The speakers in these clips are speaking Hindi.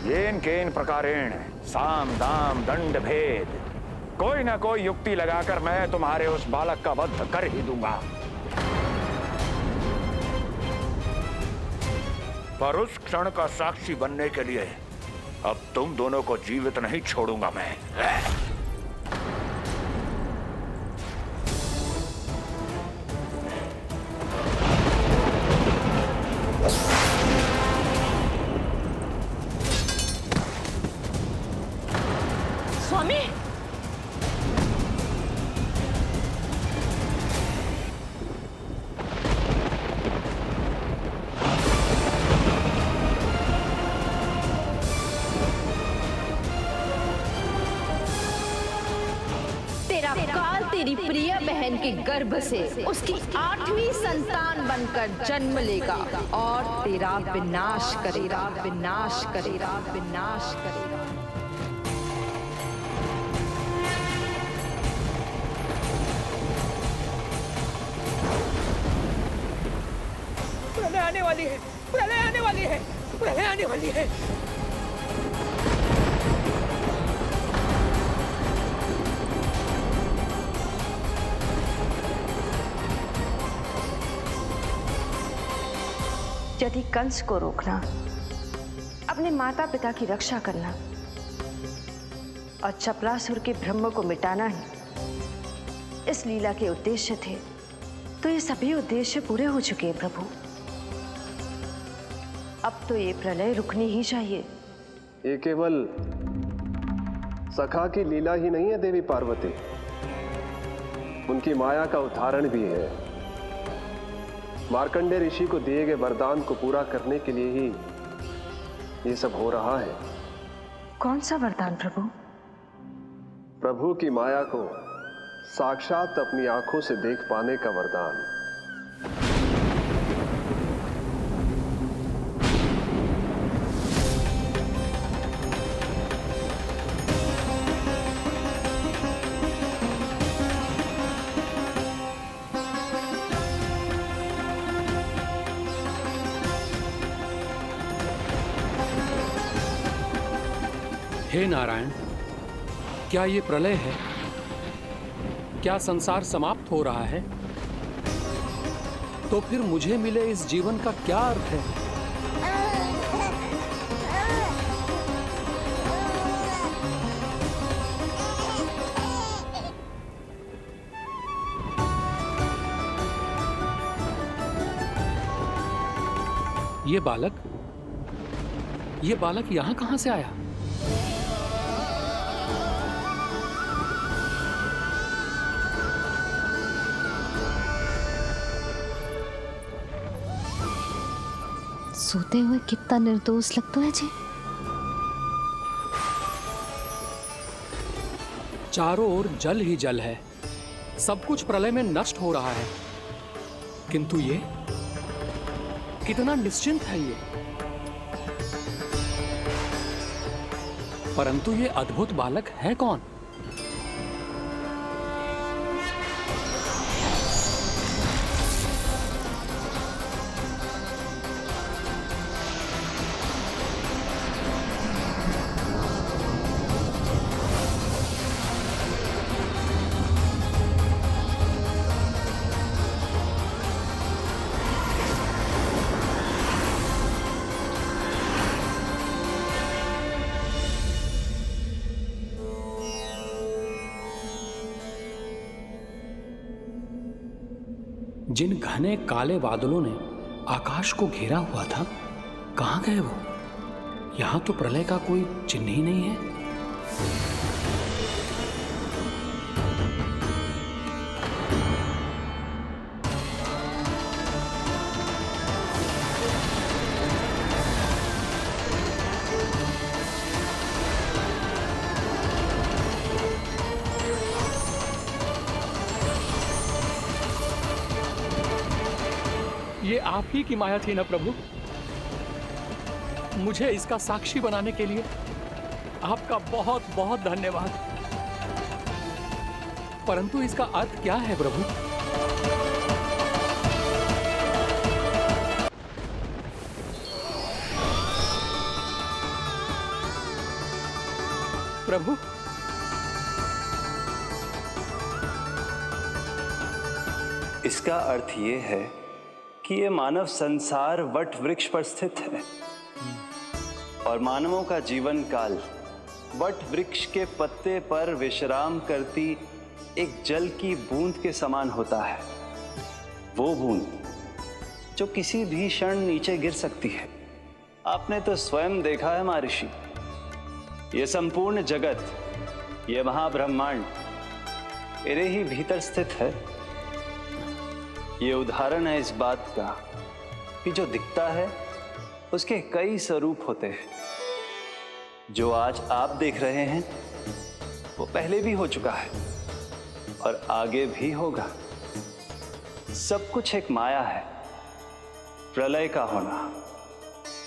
येन केन प्रकारेण साम दाम दंड भेद, कोई ना कोई युक्ति लगाकर मैं तुम्हारे उस बालक का वध कर ही दूंगा। पर उस क्षण का साक्षी बनने के लिए अब तुम दोनों को जीवित नहीं छोड़ूंगा मैं। स्वामी, तेरा काल तेरी प्रिय बहन के गर्भ से उसकी 8वीं संतान बनकर जन्म लेगा और तेरा विनाश करेगा, विनाश करेगा, विनाश करेगा। प्रलय आने वाली है, प्रलय आने वाली है, प्रलय आने वाली है। यदि कंस को रोकना, अपने माता पिता की रक्षा करना और चपलासुर के ब्रह्म को मिटाना ही इस लीला के उद्देश्य थे, तो ये सभी उद्देश्य पूरे हो चुके हैं प्रभु। अब तो ये प्रलय रुकनी ही चाहिए। ये केवल सखा की लीला ही नहीं है देवी पार्वती, उनकी माया का उदाहरण भी है। मार्कंडेय ऋषि को दिए गए वरदान को पूरा करने के लिए ही ये सब हो रहा है। कौन सा वरदान प्रभु? प्रभु की माया को साक्षात अपनी आंखों से देख पाने का वरदान। हे नारायण, क्या ये प्रलय है? क्या संसार समाप्त हो रहा है? तो फिर मुझे मिले इस जीवन का क्या अर्थ है? ये बालक यहां कहां से आया? सोते हुए कितना निर्दोष लगता है जी। चारों ओर जल ही जल है, सब कुछ प्रलय में नष्ट हो रहा है, किंतु ये कितना निश्चिंत है ये। परंतु ये अद्भुत बालक है कौन? जिन घने काले बादलों ने आकाश को घेरा हुआ था, कहां गए वो? यहां तो प्रलय का कोई चिन्ह ही नहीं है। ये आप ही की माया थी ना प्रभु? मुझे इसका साक्षी बनाने के लिए आपका बहुत बहुत धन्यवाद। परंतु इसका अर्थ क्या है प्रभु? प्रभु। इसका अर्थ ये है कि ये मानव संसार वट वृक्ष पर स्थित है और मानवों का जीवन काल वट वृक्ष के पत्ते पर विश्राम करती एक जल की बूंद के समान होता है। वो बूंद जो किसी भी क्षण नीचे गिर सकती है। आपने तो स्वयं देखा है महर्षि, ये संपूर्ण जगत, ये महाब्रह्मांड मेरे ही भीतर स्थित है। ये उदाहरण है इस बात का कि जो दिखता है उसके कई स्वरूप होते हैं। जो आज आप देख रहे हैं वो पहले भी हो चुका है और आगे भी होगा। सब कुछ एक माया है। प्रलय का होना,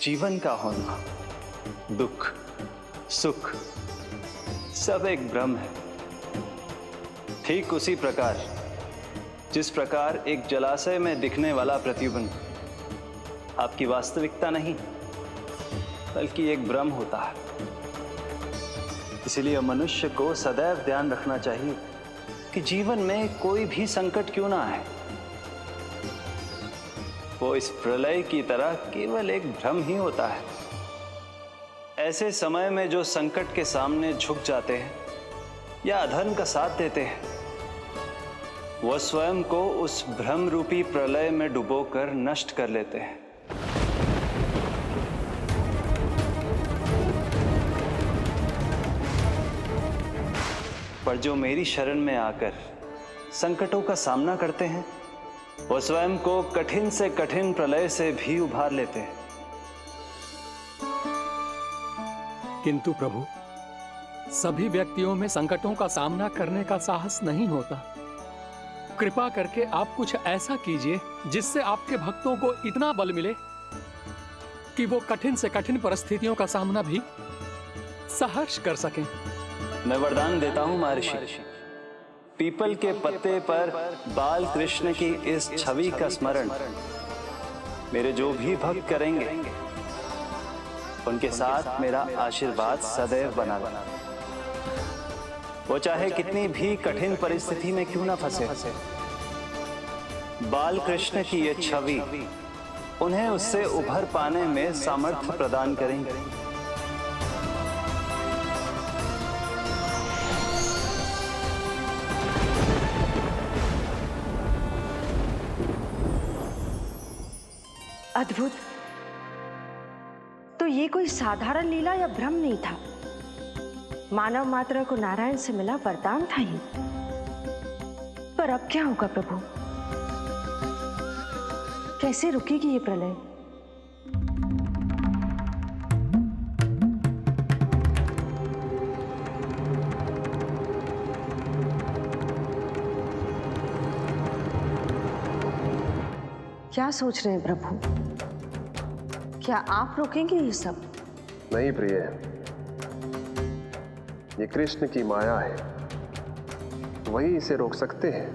जीवन का होना, दुख सुख सब एक भ्रम है। ठीक उसी प्रकार जिस प्रकार एक जलाशय में दिखने वाला प्रतिबिंब आपकी वास्तविकता नहीं बल्कि एक भ्रम होता है। इसलिए मनुष्य को सदैव ध्यान रखना चाहिए कि जीवन में कोई भी संकट क्यों ना आए, वो इस प्रलय की तरह केवल एक भ्रम ही होता है। ऐसे समय में जो संकट के सामने झुक जाते हैं या अधर्म का साथ देते हैं, वो स्वयं को उस भ्रम रूपी प्रलय में डुबोकर नष्ट कर लेते हैं। पर जो मेरी शरण में आकर संकटों का सामना करते हैं, वो स्वयं को कठिन से कठिन प्रलय से भी उभार लेते हैं। किंतु प्रभु, सभी व्यक्तियों में संकटों का सामना करने का साहस नहीं होता। कृपा करके आप कुछ ऐसा कीजिए जिससे आपके भक्तों को इतना बल मिले कि वो कठिन से कठिन परिस्थितियों का सामना भी सहर्ष कर सकें। मैं वरदान देता हूं महर्षि, पीपल के पत्ते पर बाल कृष्ण की इस छवि का स्मरण मेरे जो भी भक्त करेंगे उनके साथ मेरा आशीर्वाद सदैव बना रहना। वो चाहे कितनी भी कठिन परिस्थिति में क्यों ना फंसे, बाल कृष्ण की ये छवि उन्हें उससे उभर पाने में सामर्थ्य प्रदान करेंगे। अद्भुत। तो ये कोई साधारण लीला या भ्रम नहीं था, मानव मात्र को नारायण से मिला वरदान था ये। पर अब क्या होगा प्रभु? कैसे रुकेगी ये प्रलय? क्या सोच रहे हैं प्रभु? क्या आप रोकेंगे ये सब? नहीं प्रिय, ये कृष्ण की माया है, वही इसे रोक सकते हैं।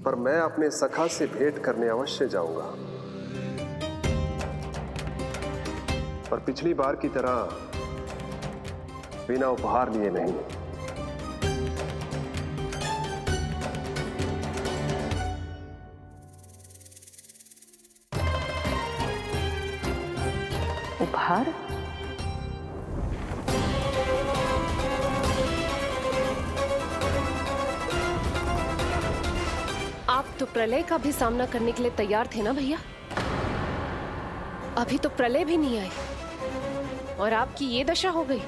पर मैं अपने सखा से भेंट करने अवश्य जाऊंगा। पर पिछली बार की तरह बिना उपहार लिए नहीं। उपहार? आप तो प्रलय का भी सामना करने के लिए तैयार थे ना भैया? अभी तो प्रलय भी नहीं आई और आपकी ये दशा हो गई।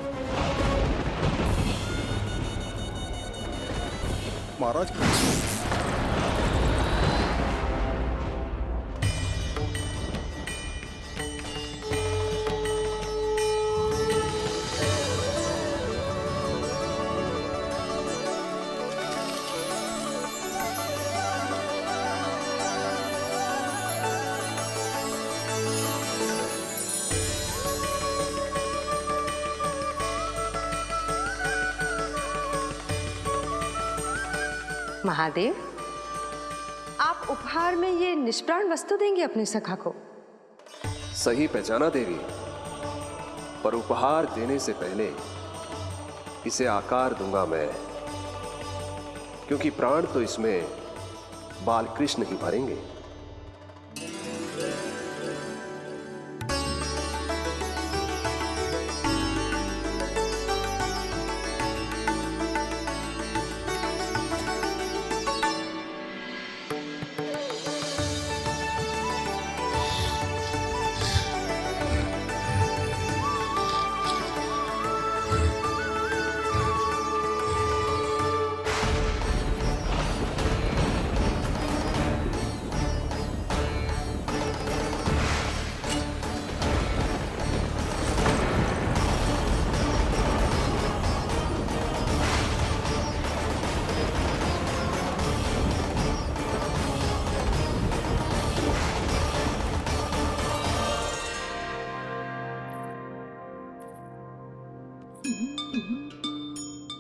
महाराज, महादेव, आप उपहार में ये निष्प्राण वस्तु देंगे अपने सखा को? सही पहचाना देवी, पर उपहार देने से पहले इसे आकार दूंगा मैं, क्योंकि प्राण तो इसमें बाल कृष्ण ही भरेंगे।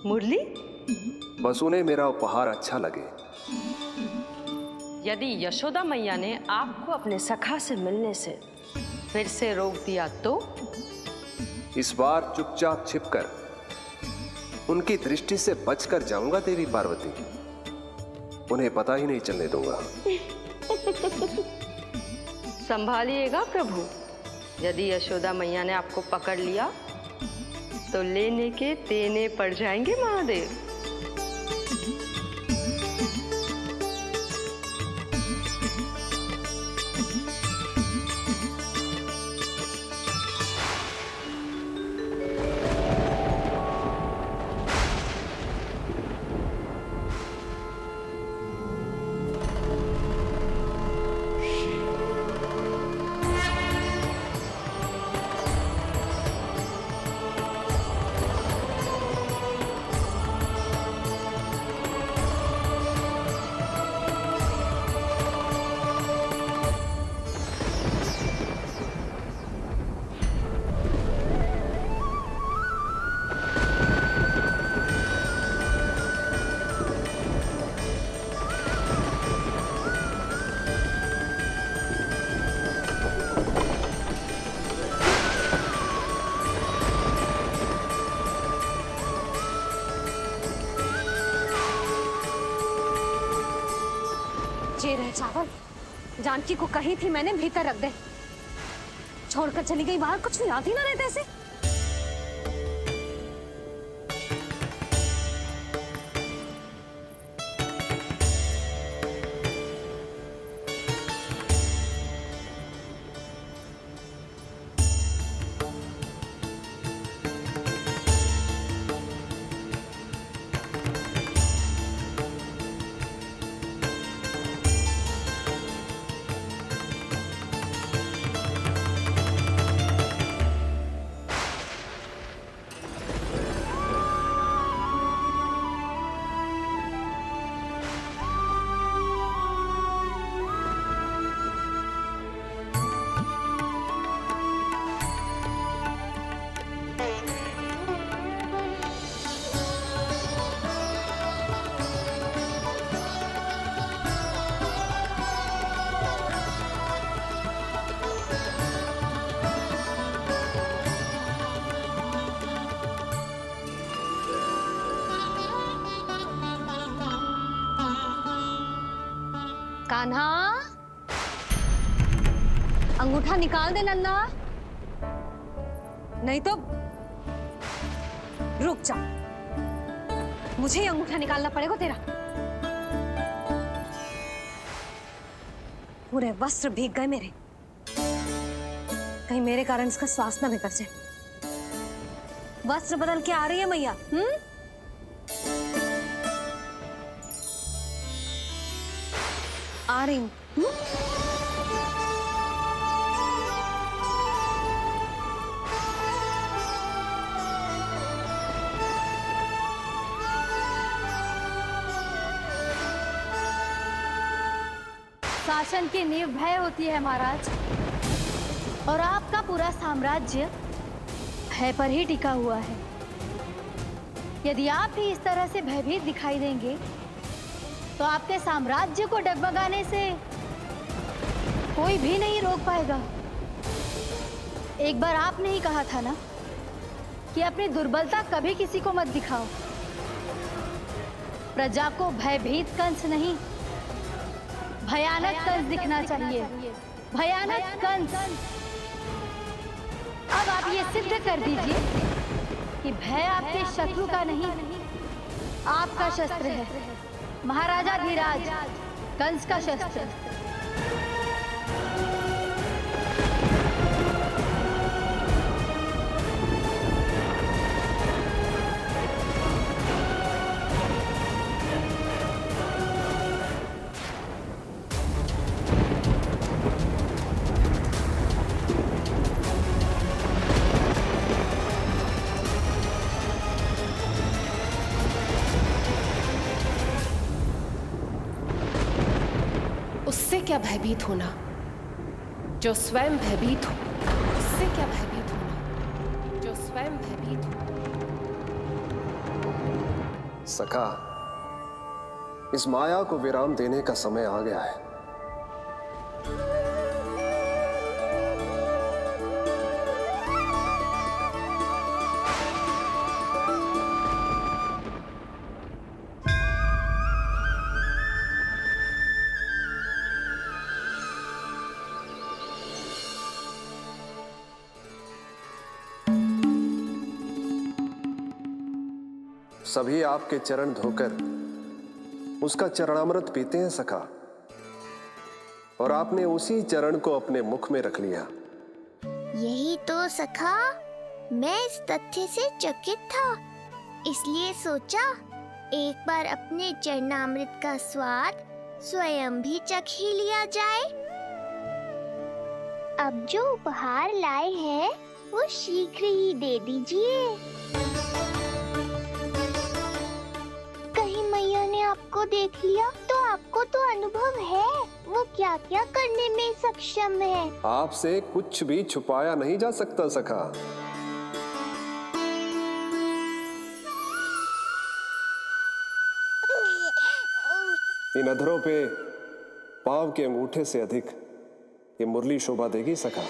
मुरली, बस उन्हें मेरा उपहार अच्छा लगे। यदि यशोदा मैया ने आपको अपने सखा से मिलने से फिर से रोक दिया तो? इस बार चुपचाप छिपकर उनकी दृष्टि से बचकर जाऊंगा देवी पार्वती। उन्हें पता ही नहीं चलने दूंगा। संभालिएगा प्रभु, यदि यशोदा मैया ने आपको पकड़ लिया तो लेने के देने पड़ जाएंगे महादेव। ये रहे चावल, जानकी को कही थी मैंने भीतर रख दे, छोड़कर चली गई बाहर, कुछ याद ही ना रहते ऐसे। कान्हा, अंगूठा निकाल दे नन्ना, नहीं तो रुक जा, मुझे ही अंगूठा निकालना पड़ेगा तेरा। पूरे वस्त्र भीग गए मेरे, कहीं मेरे कारण इसका श्वास ना बिगड़ जाए। वस्त्र बदल के आ रही है मैया। आ रही हूँ। शासन की नींव भय होती है महाराज, और आपका पूरा साम्राज्य भय पर ही टिका हुआ है। यदि आप भी इस तरह से भयभीत दिखाई देंगे तो आपके साम्राज्य को डगमगाने से कोई भी नहीं रोक पाएगा। एक बार आपने ही कहा था ना कि अपनी दुर्बलता कभी किसी को मत दिखाओ। प्रजा को भयभीत कंस नहीं, भयानक कंस दिखना चाहिए, भयानक कंस। अब आप ये सिद्ध कर दीजिए कि भय आपके शत्रु का नहीं, आपका शस्त्र है। महाराजा धीराज, कंस का शस्त्र। उससे क्या भयभीत होना, जो स्वयं भयभीत हो। उससे क्या भयभीत होना, जो स्वयं भयभीत हो। सखा, इस माया को विराम देने का समय आ गया है। सभी आपके चरण धोकर उसका चरणामृत पीते हैं सखा, और आपने उसी चरण को अपने मुख में रख लिया। यही तो सखा, मैं इस तथ्य से चकित था, इसलिए सोचा एक बार अपने चरणामृत का स्वाद स्वयं भी चख ही लिया जाए। अब जो उपहार लाए हैं वो शीघ्र ही दे दीजिए। कहीं मैया ने आपको देख लिया तो आपको तो अनुभव है वो क्या क्या करने में सक्षम है। आपसे कुछ भी छुपाया नहीं जा सकता सखा। इन अधरों पे पांव के अंगूठे से अधिक ये मुरली शोभा देगी सखा।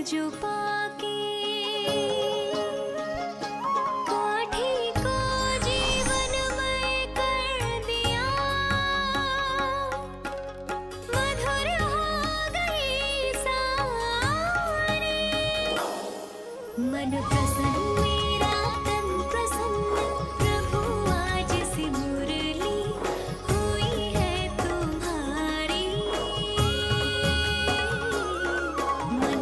जो पाके काठी को जीवनमय कर दिया, मधुर हो गई सारी। मन प्रसन्न मेरा तन प्रसन्न, प्रभु आज से मुरली हुई है तुम्हारी। मन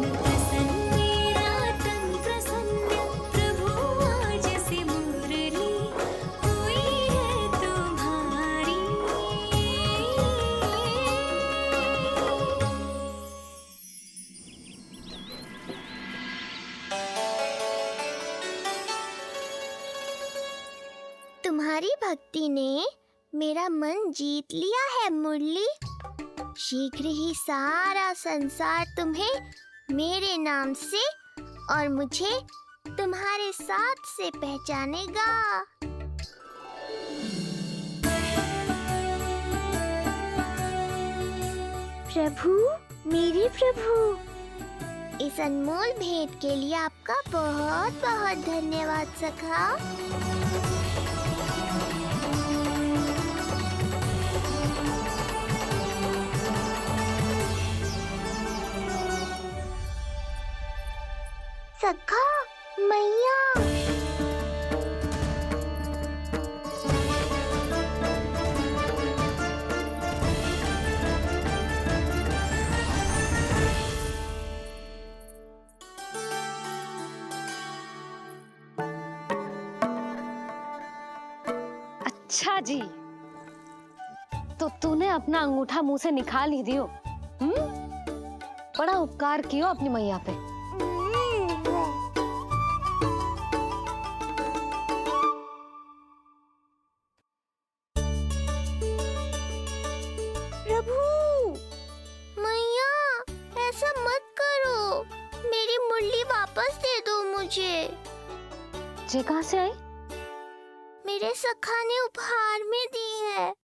तुम्हारी भक्ति ने मेरा मन जीत लिया है मुरली। शीघ्र ही सारा संसार तुम्हें मेरे नाम से और मुझे तुम्हारे साथ से पहचानेगा। प्रभु, मेरे प्रभु, इस अनमोल भेंट के लिए आपका बहुत बहुत धन्यवाद सखा। सखा, मैया। अच्छा जी, तो तूने अपना अंगूठा मुंह से निकाल ही दियो। बड़ा उपकार कियो अपनी मैया पे। प्रभु, मैया, ऐसा मत करो। मेरी मुरली वापस दे दो मुझे। जे कहाँ से आई? मेरे सखा ने उपहार में दी है।